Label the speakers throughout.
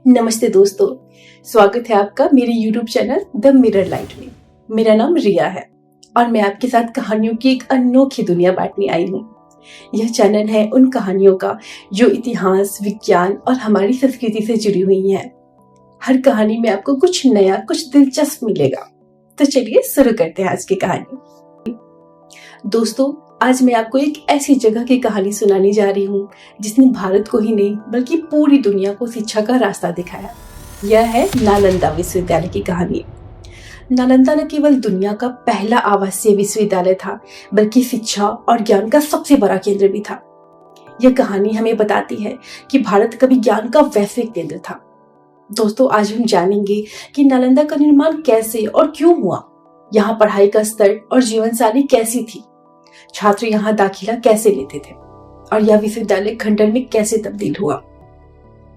Speaker 1: नमस्ते दोस्तों, स्वागत है आपका मेरे YouTube channel the mirror light में। मेरा नाम रिया है और मैं आपके साथ कहानियों की एक अनोखी दुनिया बांटने आई हूँ। यह चैनल है उन कहानियों का जो इतिहास, विज्ञान और हमारी संस्कृति से जुड़ी हुई हैं। हर कहानी में आपको कुछ नया, कुछ दिलचस्प मिलेगा। तो चलिए शुरू करते हैं आज की कहानी। दोस्तों, आज मैं आपको एक ऐसी जगह की कहानी सुनाने जा रही हूँ जिसने भारत को ही नहीं बल्कि पूरी दुनिया को शिक्षा का रास्ता दिखाया। यह है नालंदा विश्वविद्यालय की कहानी। नालंदा न केवल दुनिया का पहला आवासीय विश्वविद्यालय था बल्कि शिक्षा और ज्ञान का सबसे बड़ा केंद्र भी था। यह कहानी हमें बताती है कि भारत कभी ज्ञान का वैश्विक केंद्र था। दोस्तों, आज हम जानेंगे कि नालंदा का निर्माण कैसे और क्यों हुआ, यहाँ पढ़ाई का स्तर और जीवन शैली कैसी थी, छात्र यहाँ दाखिला कैसे लेते थे और यह विश्वविद्यालय खंडहर में कैसे तब्दील हुआ।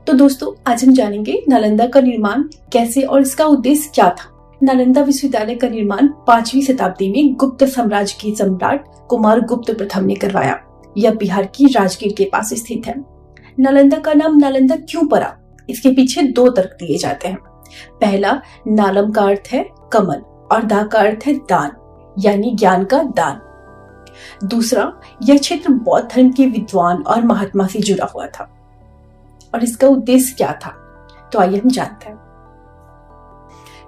Speaker 1: तो दोस्तों, आज हम जानेंगे नालंदा का निर्माण कैसे और इसका उद्देश्य क्या था। नालंदा विश्वविद्यालय का निर्माण 5वीं शताब्दी में गुप्त साम्राज्य के सम्राट कुमार गुप्त प्रथम ने करवाया। यह बिहार की राजगीर के पास स्थित है। नालंदा का नाम नालंदा क्यों पड़ा, इसके पीछे 2 तर्क दिए जाते हैं। पहला, नालम का अर्थ है कमल और दा का अर्थ है दान, यानी ज्ञान का दान। दूसरा, यह क्षेत्र बौद्ध धर्म के विद्वान और महात्मा से जुड़ा हुआ था। और इसका उद्देश्य क्या था, तो आइए हम जानते हैं।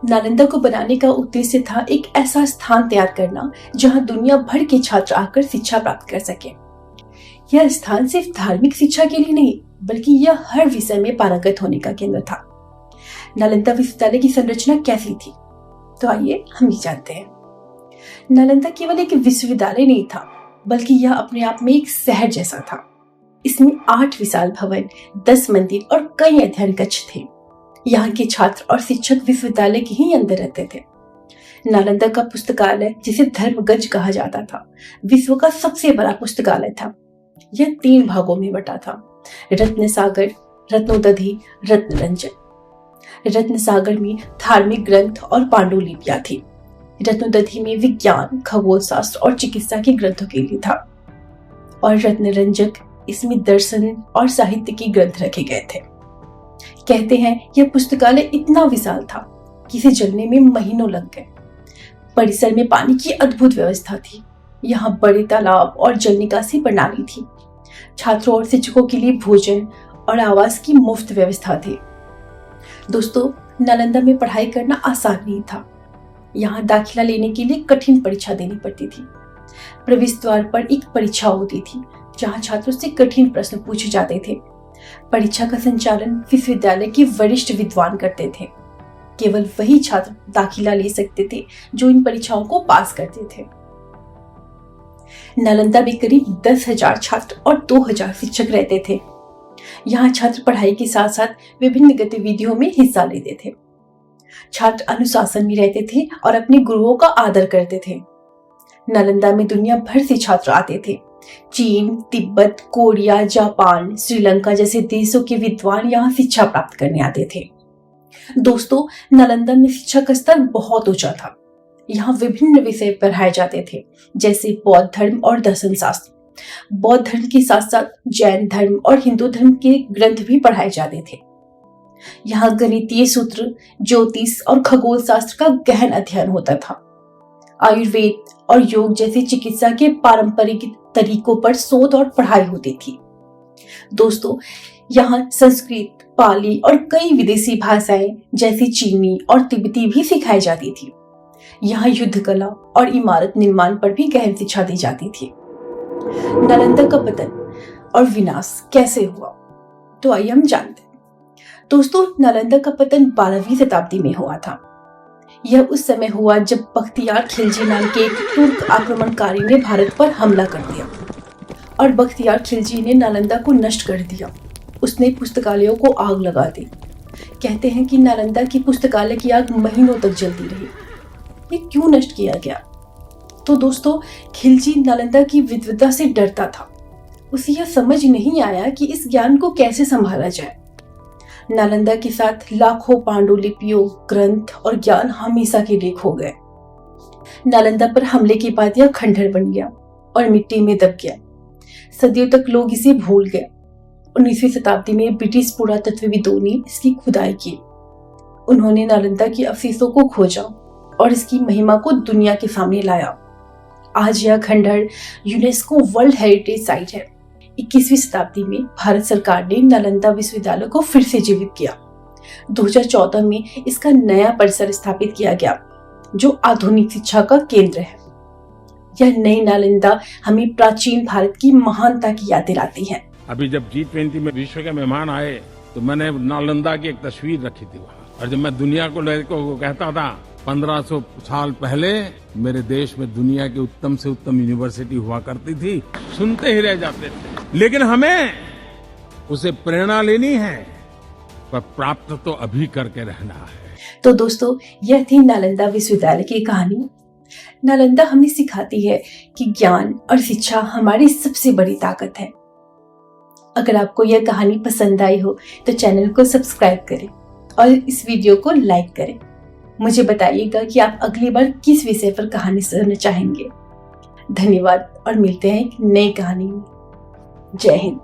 Speaker 1: नालंदा को बनाने का उद्देश्य था एक ऐसा स्थान तैयार करना जहां दुनिया भर के छात्र आकर शिक्षा प्राप्त कर सके। यह स्थान सिर्फ धार्मिक शिक्षा के लिए नहीं बल्कि यह हर विषय में पारंगत होने का केंद्र था। नालंदा विश्वविद्यालय की संरचना कैसी थी, तो आइए हम ये जानते हैं। नालंदा केवल एक विश्वविद्यालय नहीं था बल्कि यह अपने आप में एक शहर जैसा था। इसमें 8 विशाल भवन, 10 मंदिर और कई अध्ययन कक्ष थे। यहाँ के छात्र और शिक्षक विश्वविद्यालय के ही अंदर रहते थे। नालंदा का पुस्तकालय, जिसे धर्मगंज कहा जाता था, विश्व का सबसे बड़ा पुस्तकालय था। यह 3 भागों में बटा था: रत्न सागर, रत्नोदधि, रत्नरंजन। रत्न सागर में धार्मिक ग्रंथ और पांडुलिपियां थी। रत्नोदधि में विज्ञान, खगोल शास्त्र और चिकित्सा के ग्रंथों के लिए था। और रत्नरंजक, इसमें दर्शन और साहित्य के ग्रंथ रखे गए थे। कहते हैं यह पुस्तकालय इतना विशाल था कि इसे चलने में महीनों लग गए। परिसर में पानी की अद्भुत व्यवस्था थी। यहाँ बड़े तालाब और जल निकासी प्रणाली थी। छात्रों और शिक्षकों के लिए भोजन और आवास की मुफ्त व्यवस्था थी। दोस्तों, नालंदा में पढ़ाई करना आसान नहीं था। यहाँ दाखिला लेने के लिए कठिन परीक्षा देनी पड़ती थी। प्रवेश द्वार पर एक परीक्षा होती थी जहाँ छात्रों से कठिन प्रश्न पूछे जाते थे। परीक्षा का संचालन विश्वविद्यालय के वरिष्ठ विद्वान करते थे। केवल वही छात्र दाखिला ले सकते थे जो इन परीक्षाओं को पास करते थे। नालंदा में करीब 10,000 छात्र और 2,000 शिक्षक रहते थे। यहाँ छात्र पढ़ाई के साथ साथ विभिन्न गतिविधियों में हिस्सा लेते थे। छात्र अनुशासन में रहते थे और अपने गुरुओं का आदर करते थे। नालंदा में दुनिया भर से छात्र आते थे। चीन, तिब्बत, कोरिया, जापान, श्रीलंका जैसे देशों के विद्वान यहाँ शिक्षा प्राप्त करने आते थे। दोस्तों, नालंदा में शिक्षा का स्तर बहुत ऊंचा था। यहाँ विभिन्न विषय पढ़ाए जाते थे, जैसे बौद्ध धर्म और दर्शन शास्त्र। बौद्ध धर्म के साथ साथ जैन धर्म और हिंदू धर्म के ग्रंथ भी पढ़ाए जाते थे। यहाँ गणितीय सूत्र, ज्योतिष और खगोल शास्त्र का गहन अध्ययन होता था। आयुर्वेद और योग जैसी चिकित्सा के पारंपरिक तरीकों पर शोध और पढ़ाई होती थी। दोस्तों, यहाँ संस्कृत, पाली और कई विदेशी भाषाएं जैसी चीनी और तिब्बती भी सिखाई जाती थी। यहाँ युद्ध कला और इमारत निर्माण पर भी गहन शिक्षा दी जाती थी। नालंदा का पतन और विनाश कैसे हुआ, तो आइए हम जानते हैं। दोस्तों, नालंदा का पतन 12वीं शताब्दी में हुआ था। यह उस समय हुआ जब बख्तियार खिलजी नाम के एक तुर्क आक्रमणकारी ने भारत पर हमला कर दिया और बख्तियार खिलजी ने नालंदा को नष्ट कर दिया। उसने पुस्तकालयों को आग लगा दी। कहते हैं कि नालंदा की पुस्तकालय की आग महीनों तक जलती रही। ये क्यों नष्ट किया गया? तो दोस्तों, खिलजी नालंदा की विद्वता से डरता था। उसे यह समझ नहीं आया कि इस ज्ञान को कैसे संभाला जाए। नालंदा के साथ लाखों पांडुलिपियों, ग्रंथ और ज्ञान हमेशा के लिए खो गए। नालंदा पर हमले के बाद यह खंडहर बन गया और मिट्टी में दब गया। सदियों तक लोग इसे भूल गए। 19वीं शताब्दी में ब्रिटिश पुरातत्वविदों ने इसकी खुदाई की। उन्होंने नालंदा के अवशेषों को खोजा और इसकी महिमा को दुनिया के सामने लाया। आज यह खंडहर यूनेस्को वर्ल्ड हेरिटेज साइट है। 21वीं शताब्दी में भारत सरकार ने नालंदा विश्वविद्यालय को फिर से जीवित किया। 2014 में इसका नया परिसर स्थापित किया गया, जो आधुनिक शिक्षा का केंद्र है। यह नई नालंदा हमें प्राचीन भारत की महानता की याद दिलाती है।
Speaker 2: अभी जब G20 में विश्व के मेहमान आए तो मैंने नालंदा की एक तस्वीर रखी थी वहाँ, और जब मैं दुनिया को कहता था 1500 साल पहले मेरे देश में दुनिया की उत्तम से उत्तम यूनिवर्सिटी हुआ करती थी, सुनते ही रह जाते थे। लेकिन हमें उसे प्रेरणा लेनी है, पर प्राप्त तो अभी करके रहना है।
Speaker 1: तो दोस्तों, यह थी नालंदा विश्वविद्यालय की कहानी। नालंदा हमें सिखाती है कि ज्ञान और शिक्षा हमारी सबसे बड़ी ताकत है। अगर आपको यह कहानी पसंद आई हो तो चैनल को सब्सक्राइब करें और इस वीडियो को लाइक करें। मुझे बताइएगा कि आप अगली बार किस विषय पर कहानी सुनना चाहेंगे। धन्यवाद और मिलते हैं एक नई कहानी में। जय हिंद।